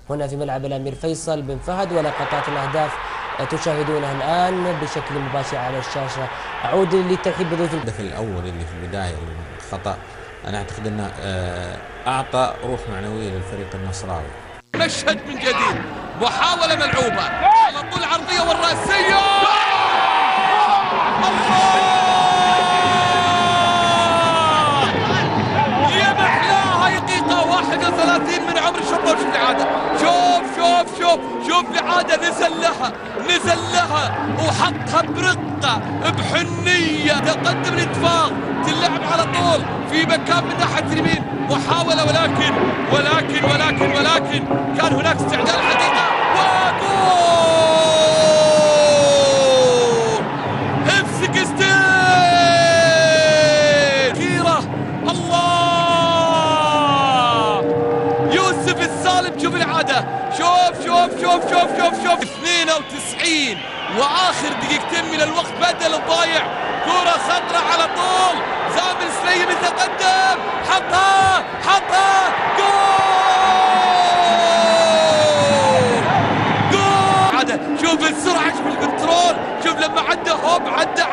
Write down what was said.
هنا في ملعب الأمير فيصل بن فهد، ولقطات الأهداف تشاهدونها الآن بشكل مباشر على الشاشة. أعود للترحيب بضيوف. الهدف الأول اللي في البداية الخطأ، أنا أعتقد أنه أعطى روح معنوية للفريق النصراوي. مشهد من جديد، محاولة ملعوبة على طول عرضية والرأسية. الله يا محلاها، دقيقة 31 من عمر الشباب. شوف الإعادة، شوف الإعادة، نزل لها وحطها برقة بحنية. تقدم الاتفاق، تلعب على طول في مكان من ناحية اليمين. محاولة ولكن كان هناك استعداد حقيقة وجول. امسك كيرة، الله يوسف السالم. شوف الإعادة، شوف 92 واخر دقيقتين من الوقت بدل الضايع. كرة خطرة على طول، زامل السليم يتقدم، حطها جول. شوف السرعة، شوف الكنترول، شوف لما عدى هوب، عدى